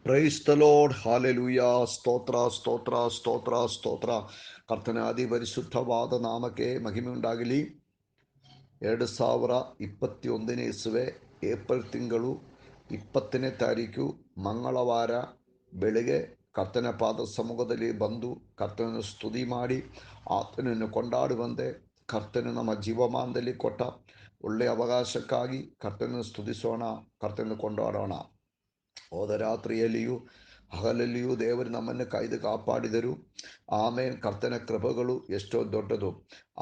Praise the lord, hallelujah. ಸ್ತೋತ್ರ ಸ್ತೋತ್ರ ಸ್ತೋತ್ರ ಸ್ತೋತ್ರ. ಕರ್ತನ ಪರಿಶುದ್ಧವಾದ ನಾಮಕ್ಕೆ ಮಹಿಮೆ ಉಂಟಾಗಲಿ. 2021 ಇಸುವೆ ಏಪ್ರಿಲ್ ತಿಂಗಳು 20ನೇ ತಾರೀಕು ಮಂಗಳವಾರ ಬೆಳಗ್ಗೆ ಕರ್ತನ ಪಾದ ಸಮ್ಮುಖದಲ್ಲಿ ಬಂದು ಕರ್ತನನ್ನು ಸ್ತುತಿ ಮಾಡಿ ಆತನನ್ನು ಕೊಂಡಾಡುವಂತೆ ಕರ್ತನು ನಮ್ಮ ಜೀವಮಾನದಲ್ಲಿ ಕೊಟ್ಟ ಒಳ್ಳೆಯ ಅವಕಾಶಕ್ಕಾಗಿ ಕರ್ತನನ್ನು ಸ್ತುತಿಸೋಣ, ಕರ್ತನನ್ನು ಕೊಂಡಾಡೋಣ. ಹೋದ ರಾತ್ರಿಯಲ್ಲಿಯೂ ಹಗಲಲ್ಲಿಯೂ ದೇವರು ನಮ್ಮನ್ನು ಕಾಯ್ದು ಕಾಪಾಡಿದರು. ಆಮೇನ್. ಕರ್ತನ ಕೃಪೆಗಳು ಎಷ್ಟೋ ದೊಡ್ಡದು.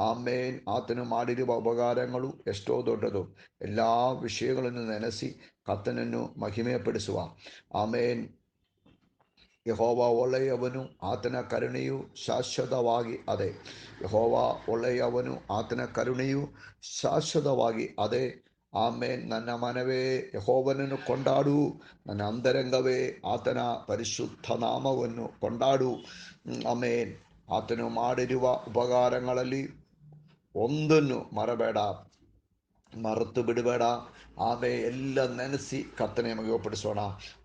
ಆಮೇನ್. ಆತನು ಮಾಡಿರುವ ಉಪಕಾರಗಳು ಎಷ್ಟೋ ದೊಡ್ಡದು. ಎಲ್ಲ ವಿಷಯಗಳನ್ನು ನೆನೆಸಿ ಕರ್ತನನ್ನು ಮಹಿಮೆಪಡಿಸುವ. ಆಮೇನ್. ಯೆಹೋವ ಒಳ್ಳೆಯವನು, ಆತನ ಕರುಣೆಯು ಶಾಶ್ವತವಾಗಿ ಅದೇ. ಯೆಹೋವ ಒಳ್ಳೆಯವನು, ಆತನ ಕರುಣೆಯು ಶಾಶ್ವತವಾಗಿ ಅದೇ. ಆಮೇನ್. ನನ್ನ ಮನವೇ ಯೆಹೋವನನ್ನು ಕೊಂಡಾಡು, ನನ್ನ ಅಂತರಂಗವೇ ಆತನ ಪರಿಶುದ್ಧ ನಾಮವನ್ನು ಕೊಂಡಾಡು. ಆಮೇನ್. ಆತನು ಮಾಡಿರುವ ಉಪಕಾರಗಳಲ್ಲಿ ಒಂದನ್ನು ಮರೆತು ಬಿಡಬೇಡ. ಎಲ್ಲ ನೆನೆಸಿ ಕರ್ತನೆ ಮಹಿಮೆಪಡಿಸೋಣ.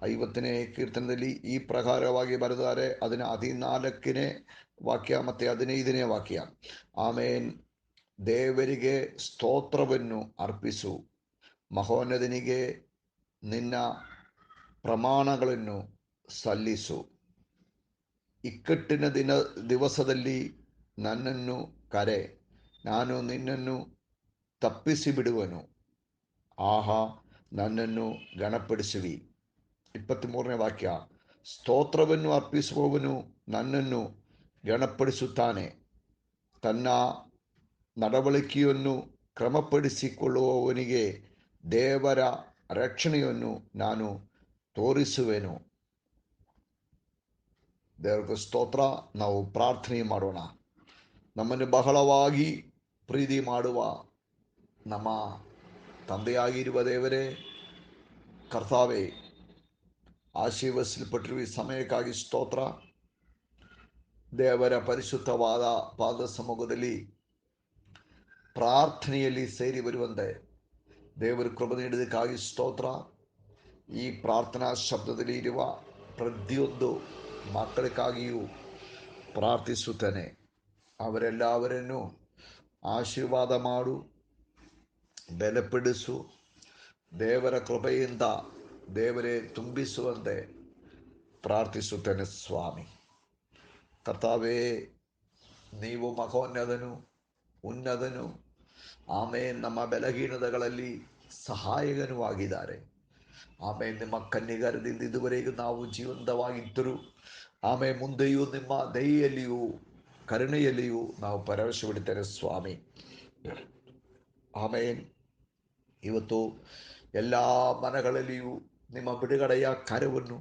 50ನೇ ಕೀರ್ತನದಲ್ಲಿ ಈ ಪ್ರಕಾರವಾಗಿ ಬರೆದಾರೆ. ಅದನ್ನ 14ನೇ ವಾಕ್ಯ ಮತ್ತು 15ನೇ ವಾಕ್ಯ. ಆಮೇನ್. ದೇವರಿಗೆ ಸ್ತೋತ್ರವನ್ನು ಅರ್ಪಿಸು, ಮಹೋನ್ನತನಿಗೆ ನಿನ್ನ ಪ್ರಮಾಣಗಳನ್ನು ಸಲ್ಲಿಸು. ಇಕ್ಕಟ್ಟಿನ ದಿವಸದಲ್ಲಿ ನನ್ನನ್ನು ಕರೆ, ನಾನು ನಿನ್ನನ್ನು ತಪ್ಪಿಸಿ ಬಿಡುವನು. ಆಹಾ, ನನ್ನನ್ನು ಗಣಪಡಿಸುವಿ. 23ನೇ ವಾಕ್ಯ. ಸ್ತೋತ್ರವನ್ನು ಅರ್ಪಿಸುವವನು ನನ್ನನ್ನು ಗಣಪಡಿಸುತ್ತಾನೆ, ತನ್ನ ನಡವಳಿಕೆಯನ್ನು ಕ್ರಮಪಡಿಸಿಕೊಳ್ಳುವವನಿಗೆ ದೇವರ ರಕ್ಷಣೆಯನ್ನು ನಾನು ತೋರಿಸುವೆನು. ದೇವರ ಸ್ತೋತ್ರ. ನಾವು ಪ್ರಾರ್ಥನೆ ಮಾಡೋಣ. ನಮ್ಮನ್ನು ಬಹಳವಾಗಿ ಪ್ರೀತಿ ಮಾಡುವ ನಮ್ಮ ತಂದೆಯಾಗಿರುವ ದೇವರೇ, ಕರ್ತಾವೇ, ಆಶೀರ್ವದಿಸಲ್ಪಟ್ಟಿರುವ ಈ ಸಮಯಕ್ಕಾಗಿ ಸ್ತೋತ್ರ. ದೇವರ ಪರಿಶುದ್ಧವಾದ ಪಾದ ಸಮ್ಮುಖದಲ್ಲಿ ಪ್ರಾರ್ಥನೆಯಲ್ಲಿ ಸೇರಿ ಬರುವಂತೆ ದೇವರು ಕೃಪೆ ನೀಡಿದ್ದಕ್ಕಾಗಿ ಸ್ತೋತ್ರ. ಈ ಪ್ರಾರ್ಥನಾ ಶಬ್ದದಲ್ಲಿ ಇರುವ ಪ್ರತಿಯೊಂದು ಮಕ್ಕಳಿಗಾಗಿಯೂ ಪ್ರಾರ್ಥಿಸುತ್ತೇನೆ. ಅವರೆಲ್ಲವರನ್ನು ಆಶೀರ್ವಾದ ಮಾಡು, ಬಲಪಡಿಸು. ದೇವರ ಕೃಪೆಯಿಂದ ದೇವರೇ ತುಂಬಿಸುವಂತೆ ಪ್ರಾರ್ಥಿಸುತ್ತೇನೆ ಸ್ವಾಮಿ. ಕರ್ತಾವೇ, ನೀವು ಮಹೋನ್ನತನು, ಉನ್ನತನು. ಆಮೇನ್. ನಮ್ಮ ಬಲಹೀನತೆಗಳಲ್ಲಿ ಸಹಾಯಕನೂ ಆಗಿದ್ದಾರೆ. ಆಮೇಲೆ ನಿಮ್ಮ ಕನ್ನಿಗಾರದಿಂದ ಇದುವರೆಗೂ ನಾವು ಜೀವಂತವಾಗಿದ್ದರು. ಆಮೇಲೆ ಮುಂದೆಯೂ ನಿಮ್ಮ ದಯೆಯಲ್ಲಿಯೂ ಕರುಣೆಯಲ್ಲಿಯೂ ನಾವು ಭರವಸೆ ಬಿಡುತ್ತೇವೆ ಸ್ವಾಮಿ. ಆಮೇನ್. ಇವತ್ತು ಎಲ್ಲ ಮನಗಳಲ್ಲಿಯೂ ನಿಮ್ಮ ಬಿಡುಗಡೆಯ ಕಾರ್ಯವನ್ನು,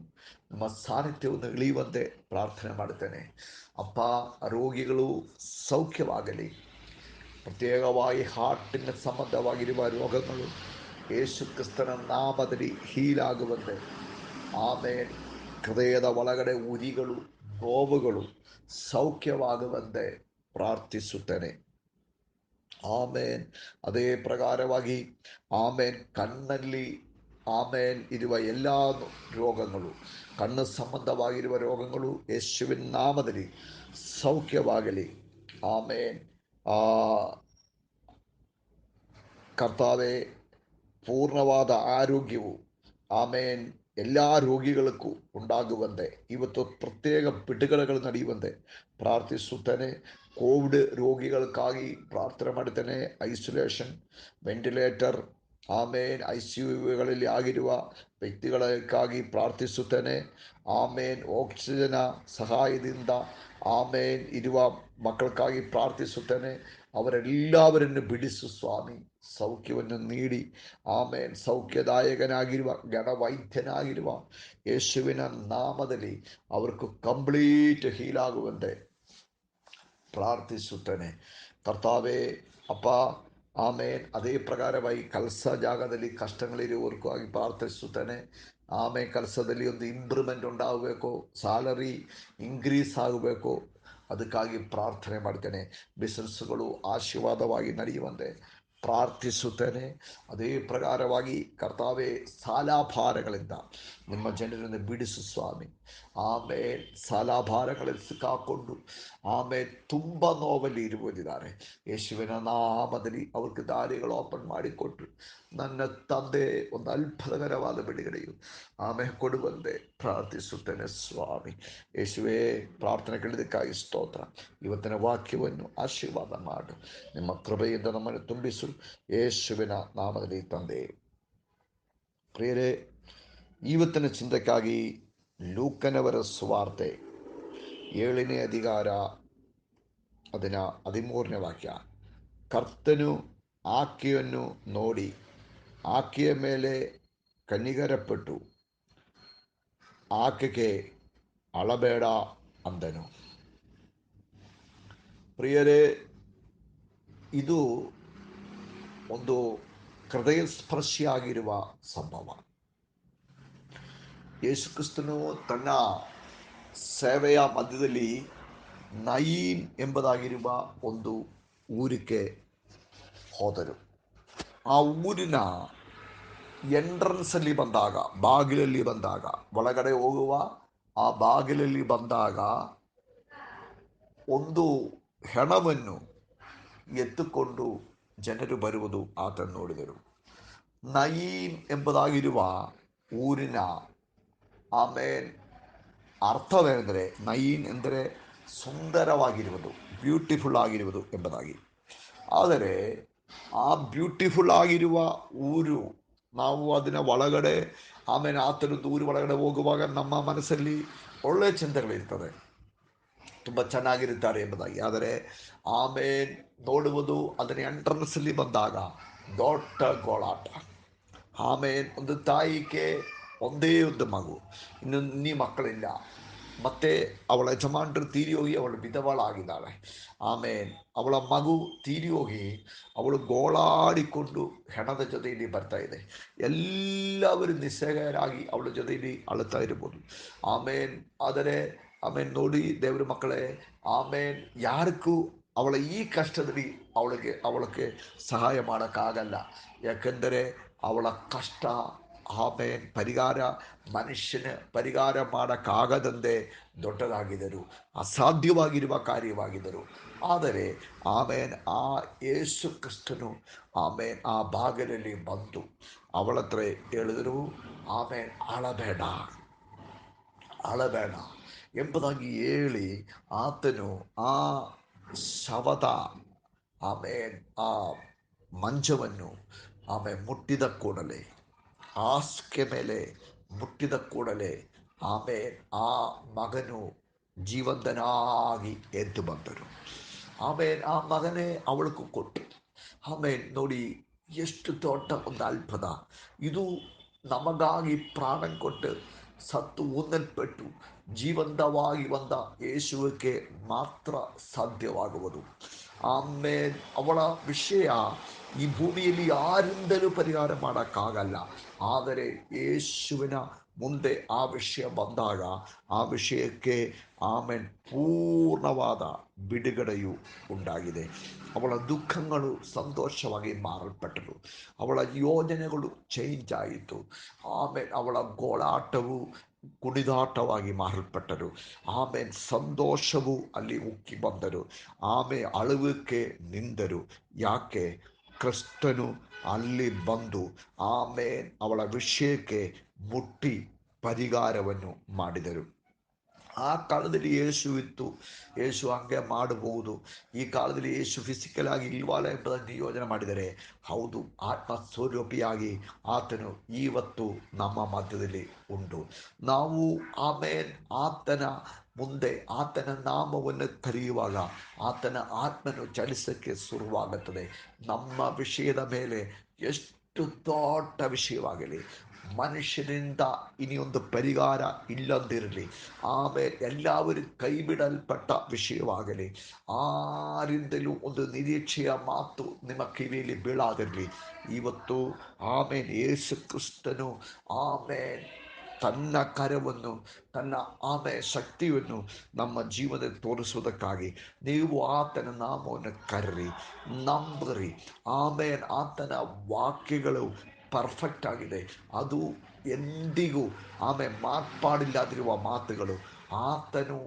ನಿಮ್ಮ ಸಾನ್ನಿಧ್ಯವನ್ನು ಇಳಿಯುವಂತೆ ಪ್ರಾರ್ಥನೆ ಮಾಡುತ್ತೇನೆ. ಅಪ್ಪ, ರೋಗಿಗಳು ಸೌಖ್ಯವಾಗಲಿ. ಪ್ರತ್ಯೇಕವಾಗಿ ಹಾರ್ಟಿನ ಸಂಬಂಧವಾಗಿರುವ ರೋಗಗಳು ಯೇಸು ಕ್ರಿಸ್ತನ ನಾಮದಲ್ಲಿ ಹೀಲಾಗುವಂತೆ. ಆಮೇನ್. ಹೃದಯದ ಒಳಗಡೆ ಉರಿಗಳು, ನೋವುಗಳು ಸೌಖ್ಯವಾಗುವಂತೆ ಪ್ರಾರ್ಥಿಸುತ್ತೇನೆ. ಆಮೇನ್. ಅದೇ ಪ್ರಕಾರವಾಗಿ ಆಮೇನ್. ಕಣ್ಣಲ್ಲಿ ಆಮೇನ್ ಇರುವ ಎಲ್ಲ ರೋಗಗಳು, ಕಣ್ಣು ಸಂಬಂಧವಾಗಿರುವ ರೋಗಗಳು ಯೇಸುವಿನ ನಾಮದಲ್ಲಿ ಸೌಖ್ಯವಾಗಲಿ. ಆಮೇನ್. ಕರ್ತಾವೇ, ಪೂರ್ಣವಾದ ಆರೋಗ್ಯವು ಆಮೇನ್ ಎಲ್ಲ ರೋಗಿಗಳಿಗೂ ಉಂಟಾಗುವಂತೆ ಇವತ್ತು ಪ್ರತ್ಯೇಕ ಬಿಡುಗಡೆಗಳು ನಡೆಯುವಂತೆ ಪ್ರಾರ್ಥಿಸುತ್ತೇನೆ. ಕೋವಿಡ್ ರೋಗಿಗಳಿಗಾಗಿ ಪ್ರಾರ್ಥನೆ ಮಾಡುತ್ತೇನೆ. ಐಸೋಲೇಷನ್, ವೆಂಟಿಲೇಟರ್, ಆಮೇನ್ ICUಗಳಲ್ಲಿ ಆಗಿರುವ ವ್ಯಕ್ತಿಗಳಿಗಾಗಿ ಪ್ರಾರ್ಥಿಸುತ್ತೇನೆ. ಆಮೇನ್. ಆಕ್ಸಿಜನ್ ಸಹಾಯದಿಂದ ಆಮೇನ್ ಇರುವ ಮಕ್ಕಳಿಗಾಗಿ ಪ್ರಾರ್ಥಿಸುತ್ತೇನೆ. ಅವರೆಲ್ಲವರನ್ನು ಬಿಡಿಸು ಸ್ವಾಮಿ, ಸೌಖ್ಯವನ್ನು ನೀಡಿ. ಆಮೇನ್. ಸೌಖ್ಯದಾಯಕನಾಗಿರುವ ಗಣವೈದ್ಯನಾಗಿರುವ ಯೇಸುವಿನ ನಾಮದಲ್ಲಿ ಅವ್ರಿಗೂ ಕಂಪ್ಲೀಟ್ ಹೀಲಾಗುವಂತೆ ಪ್ರಾರ್ಥಿಸುತ್ತೇನೆ. ಕರ್ತಾವೇ, ಅಪ್ಪ, ಆಮೇನ್. ಅದೇ ಪ್ರಕಾರವಾಗಿ ಕೆಲಸ ಜಾಗದಲ್ಲಿ ಕಷ್ಟಗಳಿರುವವರೆಗೂ ಆಗಿ ಪ್ರಾರ್ಥಿಸುತ್ತೇನೆ. ಆಮೇಲೆ ಕೆಲಸದಲ್ಲಿ ಒಂದು ಇಂಪ್ರೂವ್ಮೆಂಟ್ ಉಂಟಾಗಬೇಕು, ಸ್ಯಾಲರಿ ಇನ್ಕ್ರೀಸ್ ಆಗಬೇಕು, ಅದಕ್ಕಾಗಿ ಪ್ರಾರ್ಥನೆ ಮಾಡ್ತೇನೆ. ಬಿಸಿನೆಸ್ಗಳು ಆಶೀರ್ವಾದವಾಗಿ ನಡೆಯುವಂತೆ ಪ್ರಾರ್ಥಿಸುತ್ತೇನೆ. ಅದೇ ಪ್ರಕಾರವಾಗಿ ಕರ್ತಾವೇ, ಸಾಲಾಭಾರಗಳಿಂದ ನಿಮ್ಮ ಜನರನ್ನು ಬಿಡಿಸು ಸ್ವಾಮಿ. ಆಮೇಲೆ ಸಾಲಾಭಾರಗಳಲ್ಲಿ ಸಿಕ್ಕಾಕೊಂಡು ಆಮೇಲೆ ತುಂಬ ನೋವಲ್ಲಿ ಇರುವುದಿದ್ದಾರೆ. ಯೇಸುವಿನ ನಾಮದಲ್ಲಿ ಅವ್ರಿಗೆ ದಾರಿಗಳು ಓಪನ್ ಮಾಡಿಕೊಟ್ಟು ನನ್ನ ತಂದೆ ಒಂದು ಅದ್ಭುತಕರವಾದ ಬಿಡುಗಡೆಯು ಆಮೇಲೆ ಕೊಡುವಂತೆ ಪ್ರಾರ್ಥಿಸುತ್ತೇನೆ ಸ್ವಾಮಿ. ಯೇಸುವೇ, ಪ್ರಾರ್ಥನೆ ಕೇಳಿದಕ್ಕಾಗಿ ಸ್ತೋತ್ರ. ಇವತ್ತಿನ ವಾಕ್ಯವನ್ನು ಆಶೀರ್ವಾದ ಮಾಡು. ನಿಮ್ಮ ಕೃಪೆಯಿಂದ ನಮ್ಮನ್ನು ತುಂಬಿಸು. ಯೇಸುವಿನ ನಾಮದಲ್ಲಿ ತಂದೆ. ಪ್ರಿಯರೇ, ಇವತ್ತಿನ ಚಿಂತಕ್ಕಾಗಿ ಲೂಕನವರ ಸುವಾರ್ತೆ 7ನೇ ಅಧಿಕಾರ ಅದರ 13ನೇ ವಾಕ್ಯ. ಕರ್ತನು ಆಕೆಯನ್ನು ನೋಡಿ ಆಕೆಯ ಮೇಲೆ ಕನಿಕರಪಟ್ಟು ಆಕೆಗೆ ಅಳಬೇಡ ಅಂದನು. ಪ್ರಿಯರೇ, ಇದು ಒಂದು ಹೃದಯ ಸ್ಪರ್ಶಿಯಾಗಿರುವ ಸಂಭವ. ಯೇಸು ಕ್ರಿಸ್ತನು ತನ್ನ ಸೇವೆಯ ಮಧ್ಯದಲ್ಲಿ ನಯೀನ್ ಎಂಬುದಾಗಿರುವ ಒಂದು ಊರಿಗೆ ಹೋದರು. ಆ ಊರಿನ ಎಂಟ್ರನ್ಸಲ್ಲಿ ಬಂದಾಗ, ಬಾಗಿಲಲ್ಲಿ ಬಂದಾಗ, ಒಳಗಡೆ ಹೋಗುವ ಆ ಬಾಗಿಲಲ್ಲಿ ಬಂದಾಗ ಒಂದು ಹೆಣವನ್ನು ಎತ್ತುಕೊಂಡು ಜನರು ಬರುವುದು ಆತನು ನೋಡಿದರು. ನಯೀನ್ ಎಂಬುದಾಗಿರುವ ಊರಿನ ಆಮೇಲೆ ಅರ್ಥವೇನೆಂದರೆ, ನಯೀನ್ ಎಂದರೆ ಸುಂದರವಾಗಿರುವುದು, ಬ್ಯೂಟಿಫುಲ್ ಆಗಿರುವುದು ಎಂಬುದಾಗಿ. ಆದರೆ ಆ ಬ್ಯೂಟಿಫುಲ್ ಆಗಿರುವ ಊರು, ನಾವು ಅದನ್ನ ಒಳಗಡೆ ಆಮೇಲೆ ಆತನದ್ದು ಊರು ಒಳಗಡೆ ಹೋಗುವಾಗ ನಮ್ಮ ಮನಸ್ಸಲ್ಲಿ ಒಳ್ಳೆಯ ಚಿಂತೆಗಳಿರ್ತದೆ, ತುಂಬ ಚೆನ್ನಾಗಿರುತ್ತಾರೆ ಎಂಬುದಾಗಿ. ಆದರೆ ಆಮೇಲೆ ನೋಡುವುದು ಅದನ್ನ ಎಂಟ್ರನ್ಸಲ್ಲಿ ಬಂದಾಗ ದೊಡ್ಡ ಗೋಳಾಟ. ಆಮೇಲೆ ಒಂದು ತಾಯಿಗೆ ಒಂದೇ ಒಂದು ಮಗು, ಇನ್ನೂ ಮಕ್ಕಳಿಲ್ಲ, ಮತ್ತೆ ಅವಳ ಯಜಮಾನರು ತೀರಿ ಹೋಗಿ ಅವಳು ವಿಧವಳಾಗಿದ್ದಾಳೆ. ಆಮೇಲೆ ಅವಳ ಮಗು ತೀರಿ ಹೋಗಿ ಅವಳು ಗೋಳಾಡಿಕೊಂಡು ಹೆಣದ ಜೊತೆಯಲ್ಲಿ ಬರ್ತಾ ಇದೆ. ಎಲ್ಲವರು ನಿಸ್ಸಹಾಯರಾಗಿ ಅವಳ ಜೊತೆಯಲ್ಲಿ ಅಳುತ್ತಾ ಇರ್ಬೋದು. ಆದರೆ ನೋಡಿ ದೇವರ ಮಕ್ಕಳೇ, ಯಾರಿಗೂ ಅವಳ ಈ ಕಷ್ಟದಲ್ಲಿ ಅವಳಿಗೆ ಸಹಾಯ ಮಾಡೋಕ್ಕಾಗಲ್ಲ. ಯಾಕೆಂದರೆ ಅವಳ ಕಷ್ಟ ಪರಿಹಾರ ಮನುಷ್ಯನ ಪರಿಹಾರ ಮಾಡೋಕ್ಕಾಗದಂತೆ ದೊಡ್ಡದಾಗಿದ್ದರು, ಅಸಾಧ್ಯವಾಗಿರುವ ಕಾರ್ಯವಾಗಿದ್ದರು. ಆದರೆ ಆ ಯೇಸು ಕ್ರಿಸ್ತನು ಆ ಬಾಗಿಲಲ್ಲಿ ಬಂದು ಅವಳ ಹತ್ರ ಹೇಳಿದರು, ಅಳಬೇಡ ಎಂಬುದಾಗಿ ಹೇಳಿ ಆತನು ಆ ಶವದ ಆ ಮಂಚವನ್ನು ಮುಟ್ಟಿದ ಕೂಡಲೇ, ಹಾಸಿಗೆ ಮೇಲೆ ಮುಟ್ಟಿದ ಕೂಡಲೇ ಆ ಮಗನು ಜೀವಂತನಾಗಿ ಎದ್ದು ಬಂದರು. ಆ ಮಗನೇ ಅವಳಿಗೂ ಕೊಟ್ಟು. ನೋಡಿ, ಎಷ್ಟು ದೊಡ್ಡ ಒಂದು ಅದ್ಭುತ ಇದು. ನಮಗಾಗಿ ಪ್ರಾಣ ಕೊಟ್ಟು ಸತ್ತು ಊದಲ್ಪಟ್ಟು ಜೀವಂತವಾಗಿ ಬಂದ ಯೇಸುವಿಗೆ ಮಾತ್ರ ಸಾಧ್ಯವಾಗುವುದು. ಅವಳ ವಿಷಯ ಈ ಭೂಮಿಯಲ್ಲಿ ಯಾರಿಂದಲೂ ಪರಿಹಾರ ಮಾಡೋಕ್ಕಾಗಲ್ಲ. ಆದರೆ ಯೇಸುವಿನ ಮುಂದೆ ಆ ವಿಷಯ ಬಂದಾಗ ಆ ವಿಷಯಕ್ಕೆ ಪೂರ್ಣವಾದ ಬಿಡುಗಡೆಯು ಉಂಟಾಗಿದೆ. ಅವಳ ದುಃಖಗಳು ಸಂತೋಷವಾಗಿ ಮಾರಲ್ಪಟ್ಟರು. ಅವಳ ಯೋಜನೆಗಳು ಚೇಂಜ್ ಆಯಿತು. ಅವಳ ಗೋಳಾಟವು ಕುಣಿದಾಟವಾಗಿ ಮಾರಲ್ಪಟ್ಟರು. ಸಂತೋಷವು ಅಲ್ಲಿ ಉಕ್ಕಿ ಬಂದರು. ಅಳುವಿಕೆ ನಿಂದರು. ಯಾಕೆ? ಕ್ರಿಸ್ತನು ಅಲ್ಲಿ ಬಂದು ಅವಳ ವಿಷಯಕ್ಕೆ ಮುಟ್ಟಿ ಪರಿಹಾರವನ್ನು ಮಾಡಿದರು. ಆ ಕಾಲದಲ್ಲಿ ಯೇಸು ಇತ್ತು, ಯೇಸು ಹಂಗೆ ಮಾಡಬಹುದು. ಈ ಕಾಲದಲ್ಲಿ ಯೇಸು ಫಿಸಿಕಲ್ ಆಗಿ ಇಲ್ವಲ್ಲ ಎಂಬುದನ್ನು ಯೋಚನೆ ಮಾಡಿದರೆ, ಹೌದು, ಆತ್ಮಸ್ವರೂಪಿಯಾಗಿ ಆತನು ಇವತ್ತು ನಮ್ಮ ಮಧ್ಯದಲ್ಲಿ ಉಂಟು. ನಾವು ಆತನ ಮುಂದೆ ಆತನ ನಾಮವನ್ನು ಕರೆಯುವಾಗ ಆತನ ಆತ್ಮನು ಚಲಿಸಕ್ಕೆ ಶುರುವಾಗುತ್ತದೆ. ನಮ್ಮ ವಿಷಯದ ಮೇಲೆ ಎಷ್ಟು ದೊಡ್ಡ ವಿಷಯವಾಗಲಿ, ಮನುಷ್ಯನಿಂದ ಇನಿಯೊಂದು ಪರಿಹಾರ ಇಲ್ಲದಿರಲಿ, ಎಲ್ಲರೂ ಕೈ ಬಿಡಲ್ಪಟ್ಟ ವಿಷಯವಾಗಲಿ, ಆರಿಂದಲೂ ಒಂದು ನಿರೀಕ್ಷೆಯ ಮಾತು ನಿಮ್ಮ ಕಿವಿಯಲ್ಲಿ ಬೀಳಾದಿರಲಿ. ಇವತ್ತು ಯೇಸು ಕ್ರಿಸ್ತನು ತನ್ನ ಕರವನ್ನು, ತನ್ನ ಶಕ್ತಿಯನ್ನು ನಮ್ಮ ಜೀವನದಲ್ಲಿ ತೋರಿಸುವುದಕ್ಕಾಗಿ ನೀವು ಆತನ ನಾಮವನ್ನು ಕರ್ರಿ, ನಂಬ್ರಿ. ಆತನ ವಾಕ್ಯಗಳು ಪರ್ಫೆಕ್ಟ್ ಆಗಿದೆ. ಅದು ಎಂದಿಗೂ ಮಾರ್ಪಾಡಿಲ್ಲದಿರುವ ಮಾತುಗಳು. ಆತನು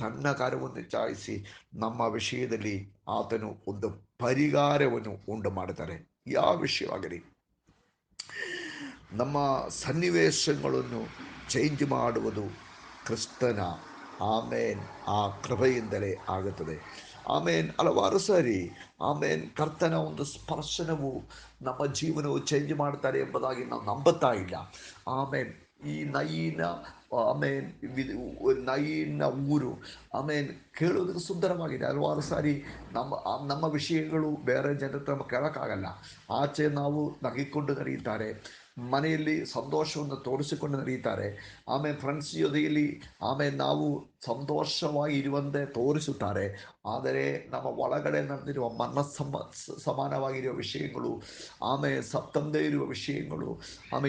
ತನ್ನ ಕಾರ್ಯವನ್ನು ಚಾಯಿಸಿ ನಮ್ಮ ವಿಷಯದಲ್ಲಿ ಆತನು ಒಂದು ಪರಿಹಾರವನ್ನು ಉಂಟು ಮಾಡುತ್ತಾರೆ. ಯಾವ ವಿಷಯವಾಗಲಿ ನಮ್ಮ ಸನ್ನಿವೇಶಗಳನ್ನು ಚೇಂಜ್ ಮಾಡುವುದು ಕ್ರಿಸ್ತನ ಆ ಕೃಪೆಯಿಂದಲೇ ಆಗುತ್ತದೆ. ಹಲವಾರು ಸಾರಿ ಕರ್ತನ ಒಂದು ಸ್ಪರ್ಶನವು ನಮ್ಮ ಜೀವನವು ಚೇಂಜ್ ಮಾಡ್ತಾರೆ ಎಂಬುದಾಗಿ ನಾವು ನಂಬುತ್ತಾ ಇಲ್ಲ. ಈ ನೈನ ಊರು ಕೇಳುವುದಕ್ಕೆ ಸುಂದರವಾಗಿದೆ. ಹಲವಾರು ಸಾರಿ ನಮ್ಮ ವಿಷಯಗಳು ಬೇರೆ ಜನರ ಹತ್ರ ಕೇಳೋಕ್ಕಾಗಲ್ಲ. ಆಚೆ ನಾವು ನಗಿಕೊಂಡು ನಡೆಯುತ್ತಾರೆ, ಮನೆಯಲ್ಲಿ ಸಂತೋಷವನ್ನು ತೋರಿಸಿಕೊಂಡು ನಡೆಯುತ್ತಾರೆ. ಫ್ರೆಂಡ್ಸ್ ಜೊತೆಯಲ್ಲಿ ನಾವು ಸಂತೋಷವಾಗಿ ಇರುವಂತೆ ತೋರಿಸುತ್ತಾರೆ. ಆದರೆ ನಮ್ಮ ಒಳಗಡೆ ನಡೆದಿರುವ ಸಮಾನವಾಗಿರುವ ವಿಷಯಗಳು, ಸತ್ತಂದೇ ಇರುವ ವಿಷಯಗಳು,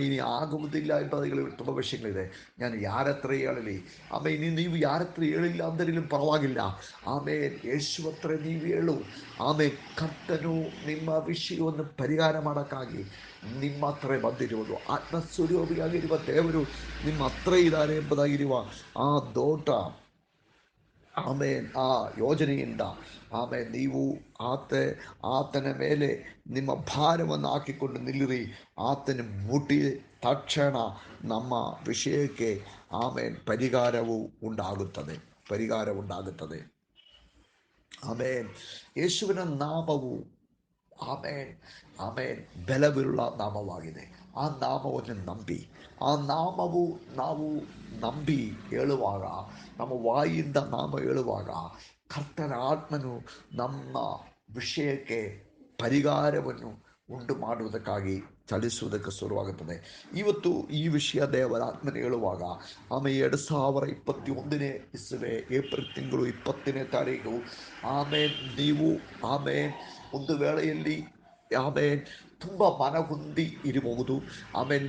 ಇനി ಆಗುವುದಿಲ್ಲ ಎಂಬುದಾಗಿ ತುಂಬ ವಿಷಯಗಳಿದೆ. ನಾನು ಯಾರ ಹತ್ರ ಹೇಳಲಿ? ನೀವು ಯಾರ ಹತ್ರ ಹೇಳಿಲ್ಲ ಅಂದರೇನು ಪರವಾಗಿಲ್ಲ. ಯೇಸು ಹತ್ರ ನೀವು ಹೇಳು. ಕರ್ತನು ನಿಮ್ಮ ವಿಷಯವನ್ನು ಪರಿಹಾರ ಮಾಡೋಕ್ಕಾಗಿ ನಿಮ್ಮ ಹತ್ರ ಬಂದಿರುವುದು. ಆತ್ಮಸ್ವರೂಪಿಯಾಗಿರುವ ದೇವರು ನಿಮ್ಮ ಹತ್ರ ಇದ್ದಾರೆ ಎಂಬುದಾಗಿರುವ ಆ ದೊಡ್ಡ ಆ ಯೋಜನೆಯಿಂದ ನೀವು ಆತನ ಮೇಲೆ ನಿಮ್ಮ ಭಾರವನ್ನು ಹಾಕಿಕೊಂಡು ನಿಲ್ಲಿರಿ. ಆತನ ಮುಟ್ಟಿ ತಕ್ಷಣ ನಮ್ಮ ವಿಷಯಕ್ಕೆ ಪರಿಹಾರವು ಉಂಟಾಗುತ್ತದೆ. ಯೇಸುವಿನ ನಾಮವು ಬಲವಿರುವ ನಾಮವಾಗಿದೆ. ಆ ನಾಮವನ್ನು ನಂಬಿ, ಆ ನಾಮವು ನಾವು ನಂಬಿ ಹೇಳುವಾಗ, ನಮ್ಮ ವಾಯಿಂದ ನಾಮ ಹೇಳುವಾಗ ಕರ್ತನ ಆತ್ಮನು ನಮ್ಮ ವಿಷಯಕ್ಕೆ ಪರಿಹಾರವನ್ನು ಉಂಟು ಮಾಡುವುದಕ್ಕಾಗಿ ಚಲಿಸುವುದಕ್ಕೆ ಶುರುವಾಗುತ್ತದೆ. ಇವತ್ತು ಈ ವಿಷಯ ದೇವರ ಆತ್ಮನ ಹೇಳುವಾಗ 2021 ಇಸುವೆ ಏಪ್ರಿಲ್ ತಿಂಗಳು 20ನೇ ತಾರೀಕು ನೀವು ಒಂದು ವೇಳೆಯಲ್ಲಿ ತುಂಬ ಮನಗುಂದಿ ಇರಬಹುದು.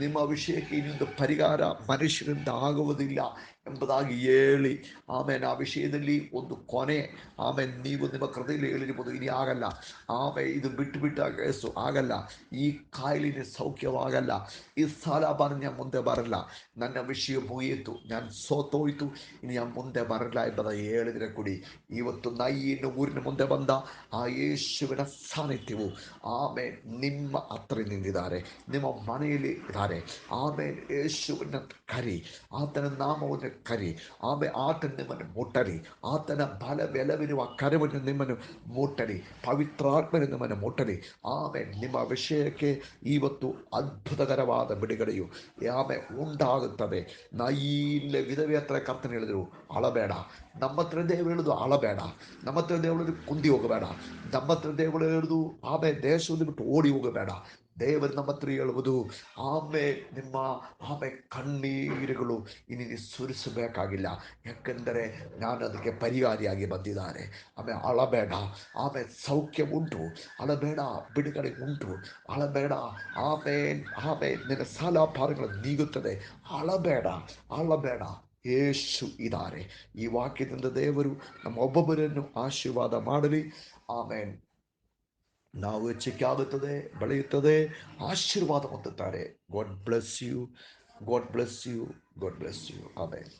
ನಿಮ್ಮ ವಿಷಯಕ್ಕೆ ಇನ್ನೊಂದು ಪರಿಹಾರ ಮನುಷ್ಯರಿಂದ ಆಗುವುದಿಲ್ಲ ಎಂಬುದಾಗಿ ಹೇಳಿ ಆ ವಿಷಯದಲ್ಲಿ ಒಂದು ಕೊನೆ ನೀವು ನಿಮ್ಮ ಹೃದಯದಲ್ಲಿ ಹೇಳಿರ್ಬೋದು, ಇനി ಆಗಲ್ಲ, ಇದು ಬಿಟ್ಟು ಆಗಲ್ಲ, ಈ ಕಾಯಿಲೆ ಸೌಖ್ಯವಾಗಲ್ಲ, ಈ ಸಾಲ ನಾನು ಮುಂದೆ ಬರಲ್ಲ, ನನ್ನ ವಿಷಯ ಮುಗಿಯಿತು, ನಾನು ಸೋತೋಯ್ತು, ಇനി ಮುಂದೆ ಬರಲ್ಲ ಎಂಬುದಾಗಿ ಹೇಳಿದರೆ ಕೊಡಿ. ಇವತ್ತು ನೈನ ಊರಿನ ಮುಂದೆ ಬಂದ ಆ ಯೇಸುವಿನ ಸಾನ್ನಿಧ್ಯವು ನಿಮ್ಮ ಹತ್ರ ನಿಂತಿದ್ದಾರೆ, ನಿಮ್ಮ ಮನೆಯಲ್ಲಿ ಇದ್ದಾರೆ. ಯೇಸುವಿನ ಕರಿ, ಆತನ ನಾಮವನ್ನು ಕರಿ. ಆತನ ನಿಮ್ಮನ್ನು ಮುಟ್ಟಲಿ. ಆತನ ಬಲವಿರುವ ಕರವನ್ನು ನಿಮ್ಮನ್ನು ಮುಟ್ಟಲಿ. ಪವಿತ್ರಾತ್ಮನ ನಿಮ್ಮನ್ನು ಮುಟ್ಟಲಿ. ನಿಮ್ಮ ವಿಷಯಕ್ಕೆ ಇವತ್ತು ಅದ್ಭುತಕರವಾದ ಬಿಡುಗಡೆಯು ಉಂಟಾಗುತ್ತದೆ. ಇಲ್ಲೇ ವಿಧವೆ ಹತ್ರ ಕರ್ತನ ಹೇಳಿದರು, ಅಳಬೇಡ. ನಮ್ಮ ಹತ್ರ ದೇವರು ಹೇಳುದು ಅಳಬೇಡ. ನಮ್ಮ ಹತ್ರ ದೇವರು ಕುಂದಿ ಹೋಗಬೇಡ. ನಮ್ಮ ಹತ್ರ ದೇವರು ಹೇಳುದು ದೇಶವನ್ನು ಬಿಟ್ಟು ಓಡಿ ಹೋಗಬೇಡ. ದೇವರು ನಮ್ಮ ಹತ್ರ ಹೇಳುವುದು ನಿಮ್ಮ ಕಣ್ಣೀರುಗಳು ಇನ್ನು ಸುರಿಸಬೇಕಾಗಿಲ್ಲ, ಯಾಕೆಂದರೆ ನಾನು ಅದಕ್ಕೆ ಪರಿಹಾರಿಯಾಗಿ ಬಂದಿದ್ದಾರೆ. ಅಳಬೇಡ. ಸೌಖ್ಯ ಉಂಟು, ಅಳಬೇಡ. ಬಿಡುಗಡೆ ಉಂಟು, ಅಳಬೇಡ. ನಿನ್ನ ಸಾಲ ಭಾರಗಳು ನೀಗುತ್ತದೆ, ಅಳಬೇಡ. ಯೇಸು ಇದ್ದಾರೆ. ಈ ವಾಕ್ಯದಿಂದ ದೇವರು ನಮ್ಮ ಒಬ್ಬೊಬ್ಬರನ್ನು ಆಶೀರ್ವಾದ ಮಾಡಲಿ. ನಾವು ಹೆಚ್ಚಿಗೆ ಆಗುತ್ತದೆ, ಬೆಳೆಯುತ್ತದೆ, ಆಶೀರ್ವಾದ ಹೊಂದುತ್ತಾರೆ. God bless you. God bless you. God bless you. Amen.